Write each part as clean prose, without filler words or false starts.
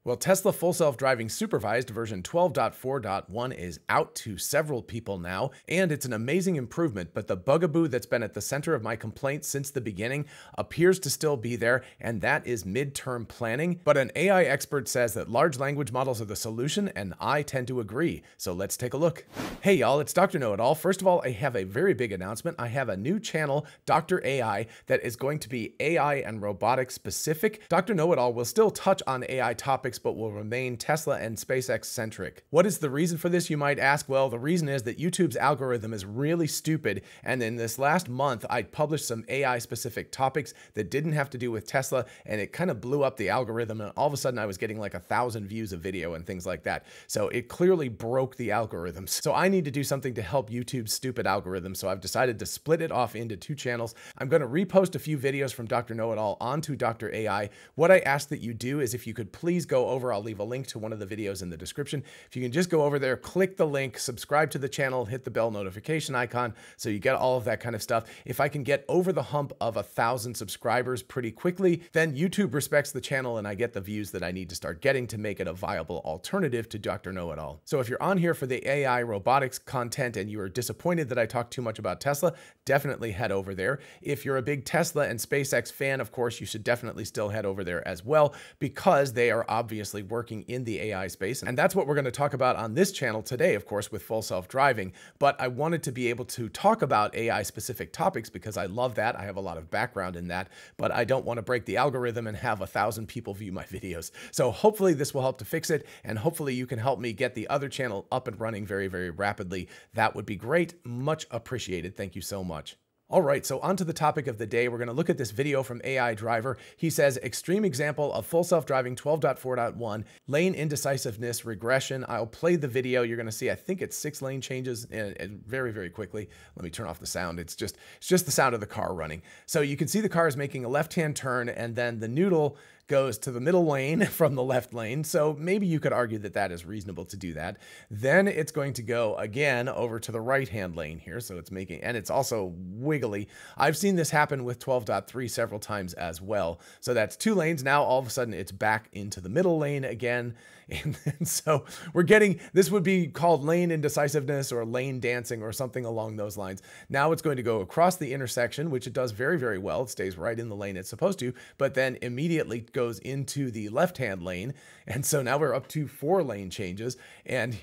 Well, Tesla Full Self-Driving Supervised version 12.4.1 is out to several people now, and it's an amazing improvement, but the bugaboo that's been at the center of my complaints since the beginning appears to still be there, and that is midterm planning. But an AI expert says that large language models are the solution, and I tend to agree. So let's take a look. Hey y'all, it's Dr. Know-It-All. First of all, I have a very big announcement. I have a new channel, Dr. AI, that is going to be AI and robotics specific. Dr. Know-It-All will still touch on AI topics, but will remain Tesla and SpaceX centric. What is the reason for this, you might ask? Well, the reason is that YouTube's algorithm is really stupid, and in this last month, I published some AI specific topics that didn't have to do with Tesla, and it kind of blew up the algorithm, and all of a sudden I was getting like 1,000 views a video and things like that. So it clearly broke the algorithms. So I need to do something to help YouTube's stupid algorithm, so I've decided to split it off into two channels. I'm going to repost a few videos from Dr. Know-It-All onto Dr. AI. What I ask that you do is if you could please go over, I'll leave a link to one of the videos in the description. If you can just go over there, click the link, subscribe to the channel, hit the bell notification icon so you get all of that kind of stuff. If I can get over the hump of 1,000 subscribers pretty quickly, then YouTube respects the channel and I get the views that I need to start getting to make it a viable alternative to Dr. Know-It-All. So if you're on here for the AI robotics content and you are disappointed that I talk too much about Tesla, definitely head over there. If you're a big Tesla and SpaceX fan, of course, you should definitely still head over there as well, because they are obviously working in the AI space. And that's what we're going to talk about on this channel today, of course, with Full Self-Driving. But I wanted to be able to talk about AI specific topics because I love that. I have a lot of background in that, but I don't want to break the algorithm and have 1,000 people view my videos. So hopefully this will help to fix it. And hopefully you can help me get the other channel up and running very, very rapidly. That would be great. Much appreciated. Thank you so much. All right, so on to the topic of the day. We're going to look at this video from AI Driver. He says, extreme example of full self-driving 12.4.1, lane indecisiveness regression. I'll play the video. You're going to see, I think it's 6 lane changes and very, very quickly. Let me turn off the sound. It's just the sound of the car running. So you can see the car is making a left-hand turn and then the noodle goes to the middle lane from the left lane. So maybe you could argue that that is reasonable to do that. Then it's going to go again over to the right-hand lane here. So it's making, and it's also wiggly. I've seen this happen with 12.3 several times as well. So that's 2 lanes. Now all of a sudden it's back into the middle lane again. And so we're getting, this would be called lane indecisiveness or lane dancing or something along those lines. Now it's going to go across the intersection, which it does very, very well. It stays right in the lane it's supposed to, but then immediately goes into the left-hand lane. And so now we're up to 4 lane changes, and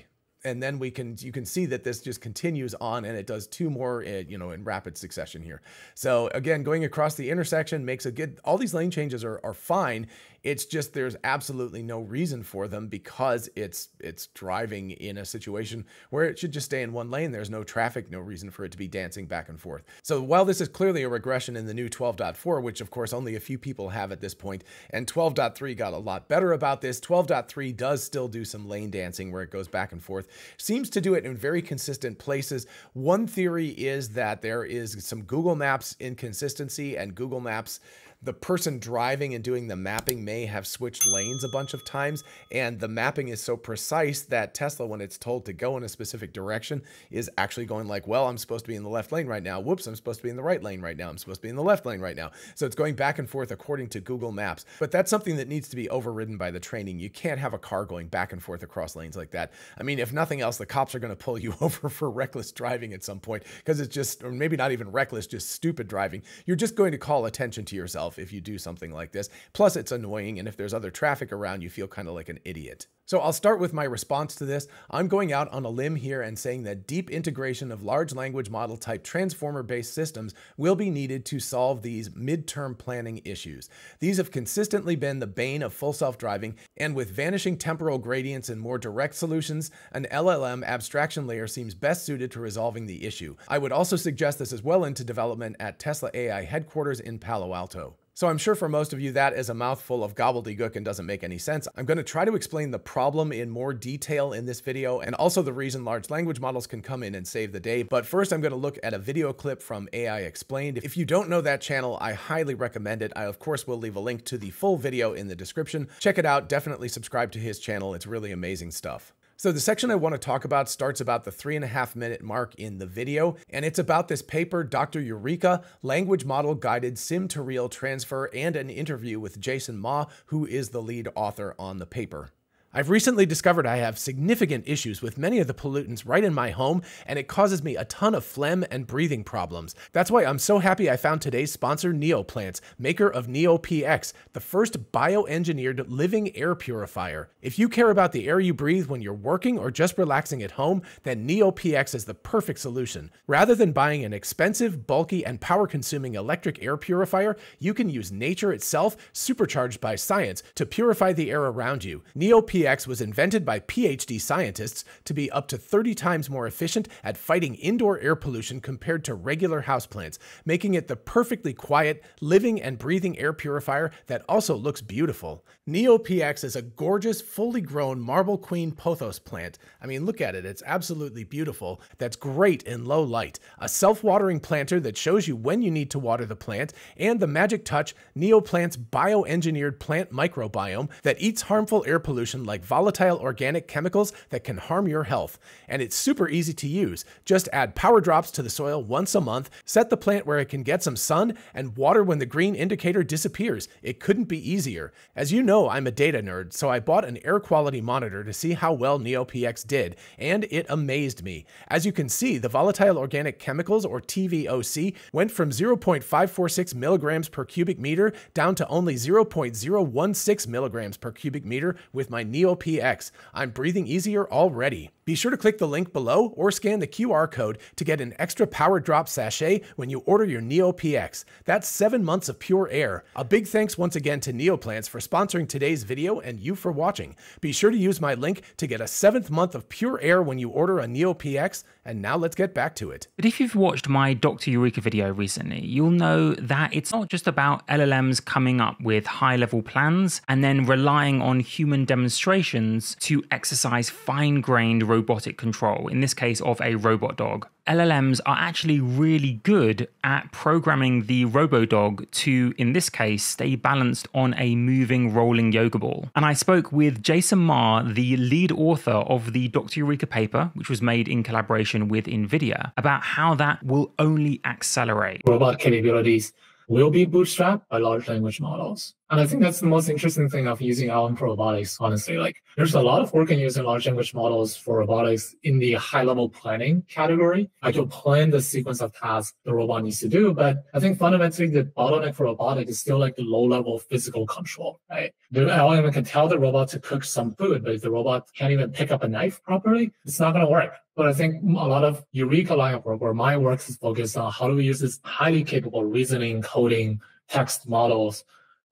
then you can see that this just continues on and it does 2 more, in rapid succession here. So again, going across the intersection makes a good, all these lane changes are fine. It's just, there's absolutely no reason for them because it's driving in a situation where it should just stay in one lane. There's no traffic, no reason for it to be dancing back and forth. So while this is clearly a regression in the new 12.4, which of course only a few people have at this point, and 12.3 got a lot better about this, 12.3 does still do some lane dancing where it goes back and forth. Seems to do it in very consistent places. One theory is that there is some Google Maps inconsistency, and Google Maps, the person driving and doing the mapping may have switched lanes a bunch of times, and the mapping is so precise that Tesla, when it's told to go in a specific direction, is actually going like, well, I'm supposed to be in the left lane right now. Whoops, I'm supposed to be in the right lane right now. I'm supposed to be in the left lane right now. So it's going back and forth according to Google Maps. But that's something that needs to be overridden by the training. You can't have a car going back and forth across lanes like that. I mean, if nothing else, the cops are going to pull you over for reckless driving at some point, because it's just, or maybe not even reckless, just stupid driving. You're just going to call attention to yourself if you do something like this. Plus it's annoying, and if there's other traffic around, you feel kind of like an idiot. So I'll start with my response to this. I'm going out on a limb here and saying that deep integration of large language model type transformer-based systems will be needed to solve these midterm planning issues. These have consistently been the bane of full self-driving, and with vanishing temporal gradients and more direct solutions, an LLM abstraction layer seems best suited to resolving the issue. I would also suggest this is well into development at Tesla AI headquarters in Palo Alto. So I'm sure for most of you that is a mouthful of gobbledygook and doesn't make any sense. I'm going to try to explain the problem in more detail in this video, and also the reason large language models can come in and save the day. But first I'm going to look at a video clip from AI Explained. If you don't know that channel, I highly recommend it. I of course will leave a link to the full video in the description. Check it out. Definitely subscribe to his channel. It's really amazing stuff. So the section I want to talk about starts about the 3.5-minute mark in the video, and it's about this paper, Dr. Eureka, Language Model Guided Sim-to-Real Transfer, and an interview with Jason Ma, who is the lead author on the paper. I've recently discovered I have significant issues with many of the pollutants right in my home, and it causes me a ton of phlegm and breathing problems. That's why I'm so happy I found today's sponsor, Neoplants, maker of NeoPX, the first bioengineered living air purifier. If you care about the air you breathe when you're working or just relaxing at home, then NeoPX is the perfect solution. Rather than buying an expensive, bulky, and power-consuming electric air purifier, you can use nature itself, supercharged by science, to purify the air around you. NeoPX was invented by PhD scientists to be up to 30 times more efficient at fighting indoor air pollution compared to regular houseplants, making it the perfectly quiet, living and breathing air purifier that also looks beautiful. NeoPX is a gorgeous, fully grown Marble Queen pothos plant. I mean, look at it, it's absolutely beautiful. That's great in low light. A self-watering planter that shows you when you need to water the plant, and the magic touch, Neoplant's bioengineered plant microbiome that eats harmful air pollution like volatile organic chemicals that can harm your health. And it's super easy to use. Just add power drops to the soil once a month, set the plant where it can get some sun, and water when the green indicator disappears. It couldn't be easier. As you know, I'm a data nerd, so I bought an air quality monitor to see how well NeoPX did, and it amazed me. As you can see, the volatile organic chemicals, or TVOC, went from 0.546 milligrams per cubic meter down to only 0.016 milligrams per cubic meter with my NeoPX. I'm breathing easier already. Be sure to click the link below or scan the QR code to get an extra power drop sachet when you order your NeoPX. That's 7 months of pure air. A big thanks once again to Neoplants for sponsoring today's video and you for watching. Be sure to use my link to get a 7th month of pure air when you order a NeoPX. And now let's get back to it. But if you've watched my Dr. Eureka video recently, you'll know that it's not just about LLMs coming up with high-level plans and then relying on human demonstrations to exercise fine-grained robotic control, in this case of a robot dog. LLMs are actually really good at programming the RoboDog to, in this case, stay balanced on a moving rolling yoga ball. And I spoke with Jason Ma, the lead author of the Dr. Eureka paper, which was made in collaboration with NVIDIA, about how that will only accelerate. Robot capabilities will be bootstrapped by large language models. And I think that's the most interesting thing of using LM for robotics, honestly. Like, there's a lot of work in using large language models for robotics in the high-level planning category. Like, you'll plan the sequence of tasks the robot needs to do. But I think fundamentally, the bottleneck for robotics is still like the low-level physical control, right? The LM can tell the robot to cook some food, but if the robot can't even pick up a knife properly, it's not going to work. But I think a lot of Eureka line of work, where my work is focused on how do we use this highly capable reasoning, coding, text models,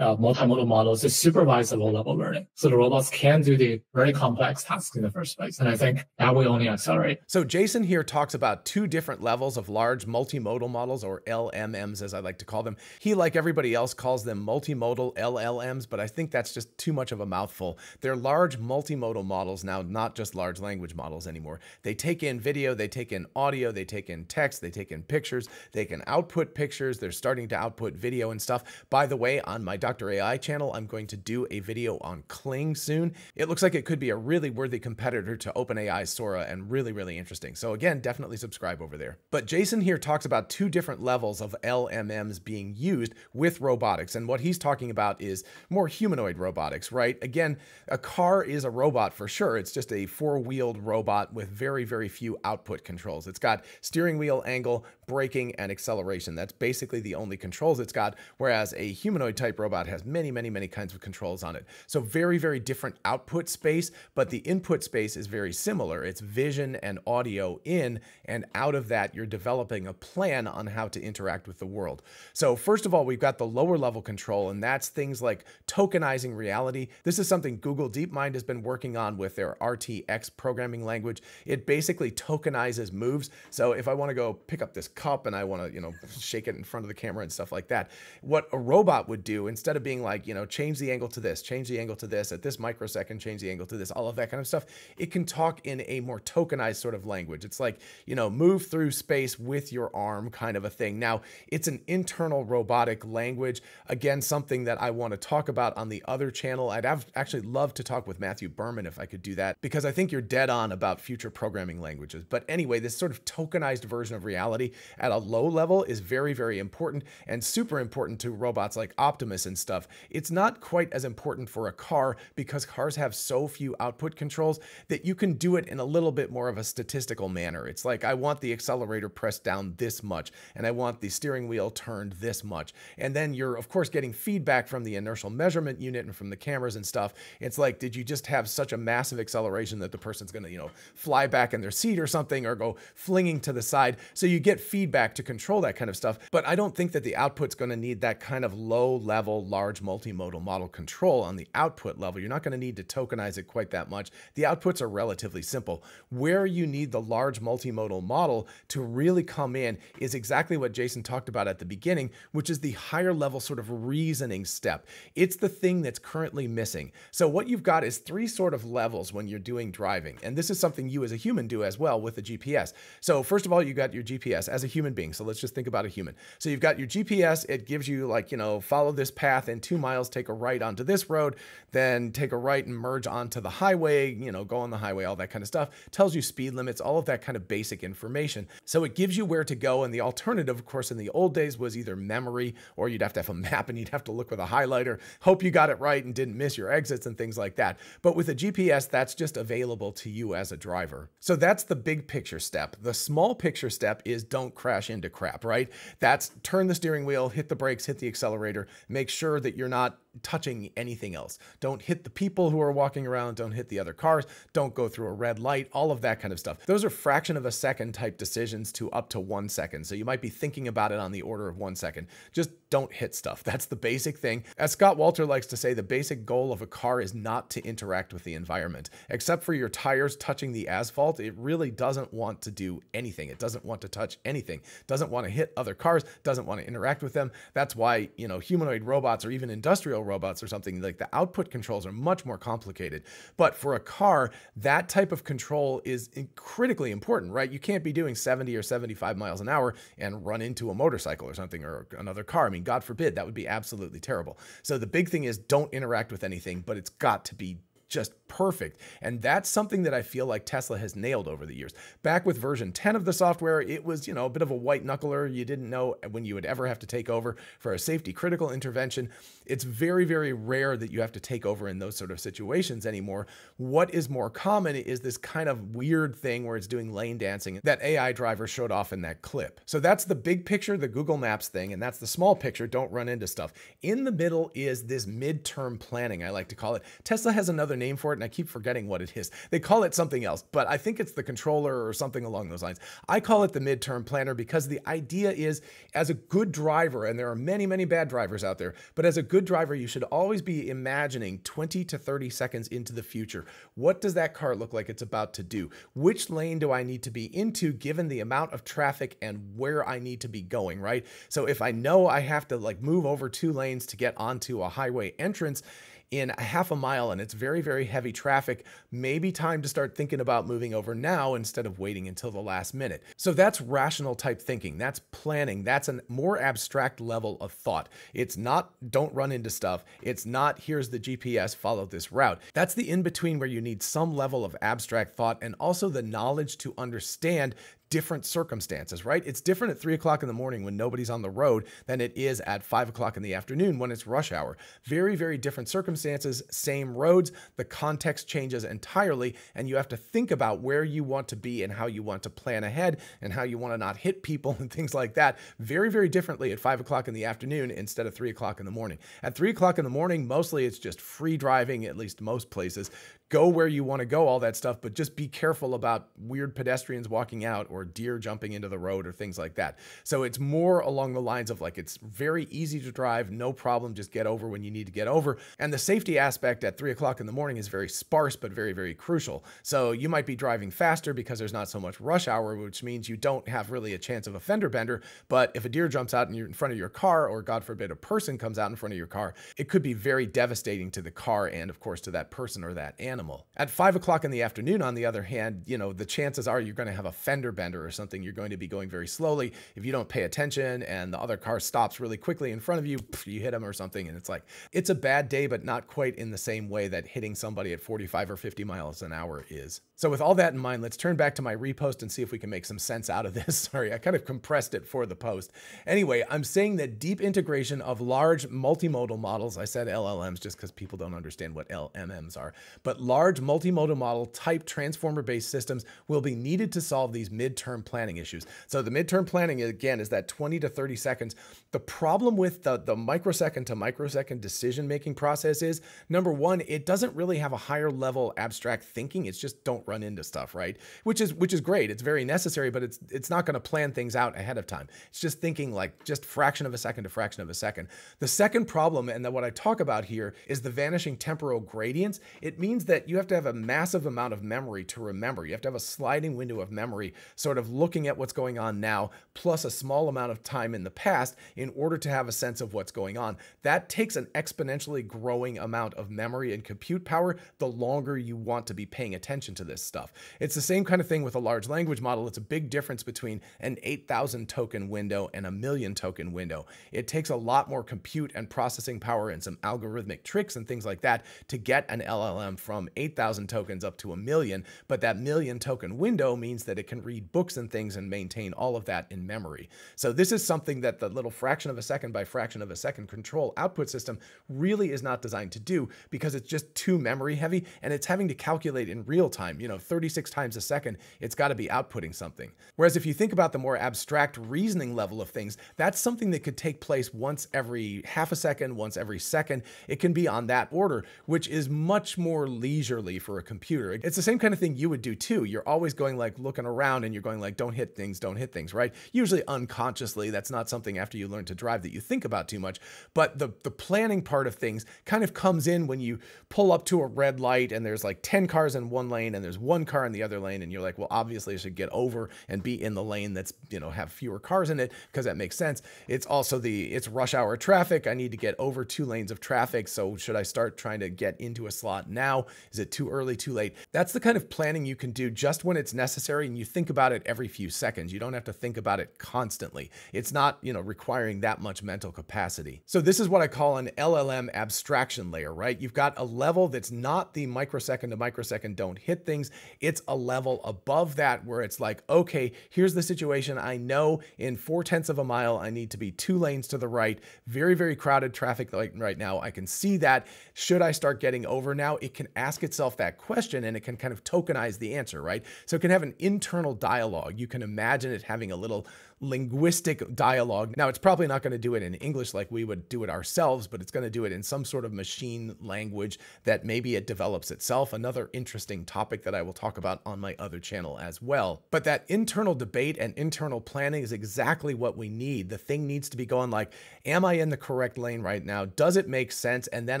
multimodal models to supervise the low-level learning. So the robots can do the very complex tasks in the first place. And I think that will only accelerate. So Jason here talks about 2 different levels of large multimodal models, or LMMs as I like to call them. He, like everybody else, calls them multimodal LLMs, but I think that's just too much of a mouthful. They're large multimodal models now, not just large language models anymore. They take in video, they take in audio, they take in text, they take in pictures, they can output pictures, they're starting to output video and stuff. By the way, on my Dr. AI channel, I'm going to do a video on Kling soon. It looks like it could be a really worthy competitor to OpenAI's Sora and really, really interesting. So again, definitely subscribe over there. But Jason here talks about 2 different levels of LMMs being used with robotics. And what he's talking about is more humanoid robotics, right? Again, a car is a robot for sure. It's just a 4-wheeled robot with very, very few output controls. It's got steering wheel angle, braking, and acceleration. That's basically the only controls it's got, whereas a humanoid type robot has many kinds of controls on it. So very, very different output space, but the input space is very similar. It's vision and audio in, and out of that, you're developing a plan on how to interact with the world. So first of all, we've got the lower level control, and that's things like tokenizing reality. This is something Google DeepMind has been working on with their RTX programming language. It basically tokenizes moves. So if I want to go pick up this cup and I want to, shake it in front of the camera and stuff like that, what a robot would do, instead instead of being like, change the angle to this, change the angle to this, at this microsecond, change the angle to this, all of that kind of stuff, it can talk in a more tokenized sort of language. It's like, move through space with your arm kind of a thing. Now, it's an internal robotic language. Again, something that I want to talk about on the other channel. I'd actually love to talk with Matthew Berman if I could do that, because I think you're dead on about future programming languages. But anyway, this sort of tokenized version of reality at a low level is very, very important and super important to robots like Optimus and stuff. It's not quite as important for a car because cars have so few output controls that you can do it in a little bit more of a statistical manner. It's like, I want the accelerator pressed down this much, and I want the steering wheel turned this much. And then you're, of course, getting feedback from the inertial measurement unit and from the cameras and stuff. It's like, did you just have such a massive acceleration that the person's going to, fly back in their seat or something, or go flinging to the side? So you get feedback to control that kind of stuff. But I don't think that the output's going to need that kind of low level, large multimodal model control on the output level. You're not going to need to tokenize it quite that much. The outputs are relatively simple. Where you need the large multimodal model to really come in is exactly what Jason talked about at the beginning, which is the higher level sort of reasoning step. It's the thing that's currently missing. So what you've got is three sort of levels when you're doing driving. And this is something you as a human do as well with a GPS. So first of all, you got your GPS as a human being. So let's just think about a human. So you've got your GPS. It gives you like, follow this path in 2 miles, take a right onto this road, then take a right and merge onto the highway, go on the highway, all that kind of stuff. Tells you speed limits, all of that kind of basic information. So it gives you where to go. And the alternative, of course, in the old days was either memory, or you'd have to have a map and you'd have to look with a highlighter, hope you got it right and didn't miss your exits and things like that. But with a GPS, that's just available to you as a driver. So that's the big picture step. The small picture step is don't crash into crap, right? That's turn the steering wheel, hit the brakes, hit the accelerator, make sure that you're not touching anything else. Don't hit the people who are walking around, don't hit the other cars, don't go through a red light, all of that kind of stuff. Those are fraction of a second type decisions to up to 1 second. So you might be thinking about it on the order of 1 second. Just don't hit stuff. That's the basic thing. As Scott Walter likes to say, the basic goal of a car is not to interact with the environment. Except for your tires touching the asphalt, it really doesn't want to do anything. It doesn't want to touch anything. Doesn't want to hit other cars, doesn't want to interact with them. That's why, humanoid robots or even industrial robots or something, like the output controls are much more complicated. But for a car, that type of control is critically important, right? You can't be doing 70 or 75 miles an hour and run into a motorcycle or something, or another car. I mean, God forbid, that would be absolutely terrible. So the big thing is don't interact with anything, but it's got to be just perfect. And that's something that I feel like Tesla has nailed over the years. Back with version 10 of the software, it was, a bit of a white knuckler. You didn't know when you would ever have to take over for a safety critical intervention. It's very, very rare that you have to take over in those sort of situations anymore. What is more common is this kind of weird thing where it's doing lane dancing that AI driver showed off in that clip. So that's the big picture, the Google Maps thing, and that's the small picture, don't run into stuff. In the middle is this midterm planning, I like to call it. Tesla has another name for it, and I keep forgetting what it is. They call it something else, but I think it's the controller or something along those lines. I call it the midterm planner because the idea is, as a good driver, and there are many, many bad drivers out there, but as a good driver, you should always be imagining 20 to 30 seconds into the future. What does that car look like it's about to do? Which lane do I need to be into given the amount of traffic and where I need to be going, right? So if I know I have to move over 2 lanes to get onto a highway entrance in a half a mile and it's very, very heavy traffic, maybe time to start thinking about moving over now instead of waiting until the last minute. So that's rational type thinking. That's planning. That's a more abstract level of thought. It's not don't run into stuff. It's not here's the GPS, follow this route. That's the in-between where you need some level of abstract thought and also the knowledge to understand different circumstances, right? It's different at 3 o'clock in the morning when nobody's on the road than it is at 5 o'clock in the afternoon when it's rush hour. Very, very different circumstances, same roads, the context changes entirely, and you have to think about where you want to be and how you want to plan ahead and how you want to not hit people and things like that very, very differently at 5 o'clock in the afternoon instead of 3 o'clock in the morning. At 3 o'clock in the morning, mostly it's just free driving, at least most places. go where you want to go, all that stuff, but just be careful about weird pedestrians walking out or deer jumping into the road or things like that. So it's more along the lines of like, it's very easy to drive, no problem, just get over when you need to get over. And the safety aspect at 3 o'clock in the morning is very sparse, but very, very crucial. So you might be driving faster because there's not so much rush hour, which means you don't have really a chance of a fender bender. But if a deer jumps out and you're in front of your car, or God forbid, a person comes out in front of your car, it could be very devastating to the car and of course to that person or that animal. At 5 o'clock in the afternoon, on the other hand, you know, the chances are you're going to have a fender bender or something. You're going to be going very slowly. If you don't pay attention and the other car stops really quickly in front of you, you hit them or something. And it's like, it's a bad day, but not quite in the same way that hitting somebody at 45 or 50 miles an hour is. So with all that in mind, let's turn back to my repost and see if we can make some sense out of this. Sorry, I kind of compressed it for the post. Anyway, I'm saying that deep integration of large multimodal models, I said LLMs just because people don't understand what LMMs are, but large multimodal model type transformer-based systems will be needed to solve these midterm planning issues. So the midterm planning, again, is that 20 to 30 seconds. The problem with the microsecond to microsecond decision-making process is, number one, it doesn't really have a higher level abstract thinking. It's just don't run into stuff, right? Which is great. It's very necessary, but it's not going to plan things out ahead of time. It's just thinking like just fraction of a second to fraction of a second. The second problem, and what I talk about here, is the vanishing temporal gradients. It means that you have to have a massive amount of memory to remember. You have to have a sliding window of memory, sort of looking at what's going on now, plus a small amount of time in the past in order to have a sense of what's going on. That takes an exponentially growing amount of memory and compute power the longer you want to be paying attention to this stuff. It's the same kind of thing with a large language model. It's a big difference between an 8,000 token window and a 1,000,000 token window. It takes a lot more compute and processing power and some algorithmic tricks and things like that to get an LLM from 8,000 tokens up to 1,000,000, but that 1,000,000 token window means that it can read books and things and maintain all of that in memory. So this is something that the little fraction of a second by fraction of a second control output system really is not designed to do, because it's just too memory heavy and it's having to calculate in real time, 36 times a second, it's got to be outputting something. Whereas if you think about the more abstract reasoning level of things, that's something that could take place once every half a second, once every second. It can be on that order, which is much more leisurely for a computer. It's the same kind of thing you would do too. You're always going like looking around and you're going like, don't hit things, right? Usually unconsciously. That's not something after you learn to drive that you think about too much. But the planning part of things kind of comes in when you pull up to a red light and there's like 10 cars in one lane and there's one car in the other lane, and you're like, well, obviously I should get over and be in the lane that's, have fewer cars in it, because that makes sense. It's also it's rush hour traffic. I need to get over 2 lanes of traffic. So should I start trying to get into a slot now? Is it too early, too late? That's the kind of planning you can do just when it's necessary, and you think about it every few seconds. You don't have to think about it constantly. It's not, requiring that much mental capacity. So this is what I call an LLM abstraction layer, right? You've got a level that's not the microsecond to microsecond don't hit things. It's a level above that where it's like, okay, here's the situation. I know in 0.4 of a mile, I need to be 2 lanes to the right. Very, very crowded traffic like right now. I can see that. Should I start getting over now? It can ask itself that question and it can kind of tokenize the answer, right? So it can have an internal dialogue. You can imagine it having a little linguistic dialogue. Now, it's probably not going to do it in English like we would do it ourselves, but it's going to do it in some sort of machine language that maybe it develops itself. Another interesting topic that I will talk about on my other channel as well. But that internal debate and internal planning is exactly what we need. The thing needs to be going like, am I in the correct lane right now? Does it make sense? And then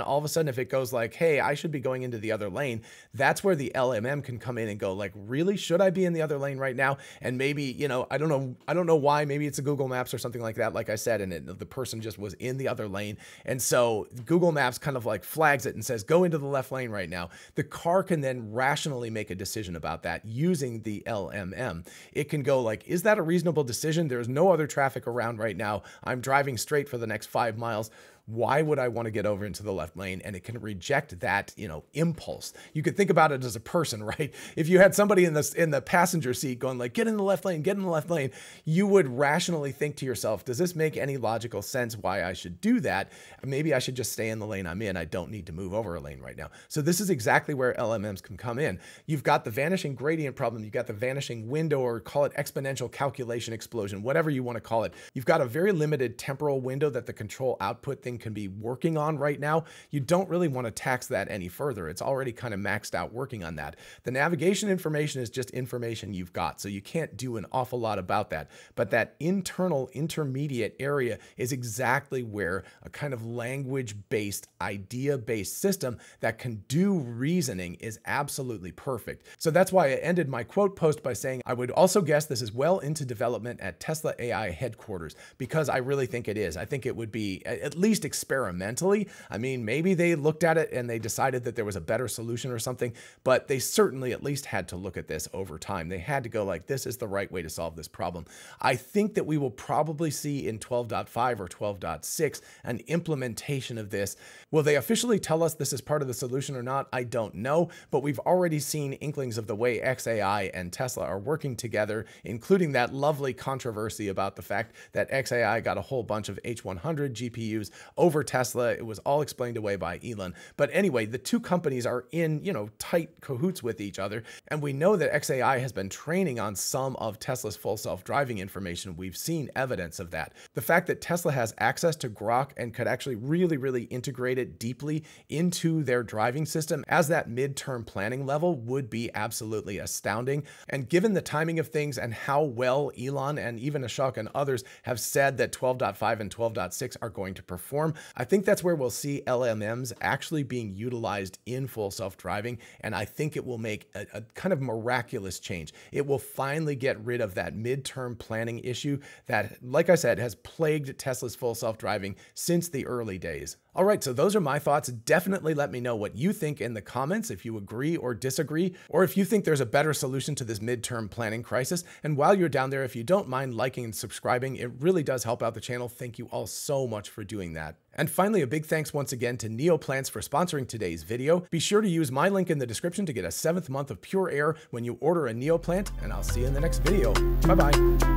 all of a sudden, if it goes like, hey, I should be going into the other lane, that's where the LMM can come in and go like, really, should I be in the other lane right now? And maybe, I don't know why. Maybe it's a Google Maps or something like that, like I said, and the person just was in the other lane. And so Google Maps kind of like flags it and says, go into the left lane right now. The car can then rationally make a decision about that using the LMM. It can go like, is that a reasonable decision? There's no other traffic around right now. I'm driving straight for the next 5 miles. Why would I want to get over into the left lane? And it can reject that, impulse. You could think about it as a person, right? If you had somebody in the passenger seat going like, get in the left lane, get in the left lane, you would rationally think to yourself, does this make any logical sense why I should do that? Maybe I should just stay in the lane I'm in. I don't need to move over a lane right now. So this is exactly where LMMs can come in. You've got the vanishing gradient problem. You've got the vanishing window, or call it exponential calculation explosion, whatever you want to call it. You've got a very limited temporal window that the control output thing can be working on right now, you don't really want to tax that any further. It's already kind of maxed out working on that. The navigation information is just information you've got, so you can't do an awful lot about that. But that internal intermediate area is exactly where a kind of language-based, idea-based system that can do reasoning is absolutely perfect. So that's why I ended my quote post by saying, I would also guess this is well into development at Tesla AI headquarters, because I really think it is. I think it would be, at least experimentally. I mean, maybe they looked at it and they decided that there was a better solution or something, but they certainly at least had to look at this over time. They had to go like, this is the right way to solve this problem. I think that we will probably see in 12.5 or 12.6 an implementation of this. Will they officially tell us this is part of the solution or not? I don't know, but we've already seen inklings of the way xAI and Tesla are working together, including that lovely controversy about the fact that xAI got a whole bunch of H100 GPUs over Tesla. It was all explained away by Elon. But anyway, the two companies are in, tight cahoots with each other. And we know that xAI has been training on some of Tesla's full self-driving information. We've seen evidence of that. The fact that Tesla has access to Grok and could actually really integrate it deeply into their driving system as that midterm planning level would be absolutely astounding. And given the timing of things and how well Elon and even Ashok and others have said that 12.5 and 12.6 are going to perform, I think that's where we'll see LLMs actually being utilized in full self-driving. And I think it will make a kind of miraculous change. It will finally get rid of that midterm planning issue that, like I said, has plagued Tesla's full self-driving since the early days. All right, so those are my thoughts. Definitely let me know what you think in the comments, if you agree or disagree, or if you think there's a better solution to this midterm planning crisis. And while you're down there, if you don't mind liking and subscribing, it really does help out the channel. Thank you all so much for doing that. And finally, a big thanks once again to Neoplants for sponsoring today's video. Be sure to use my link in the description to get a 7th month of pure air when you order a Neoplant, and I'll see you in the next video. Bye-bye.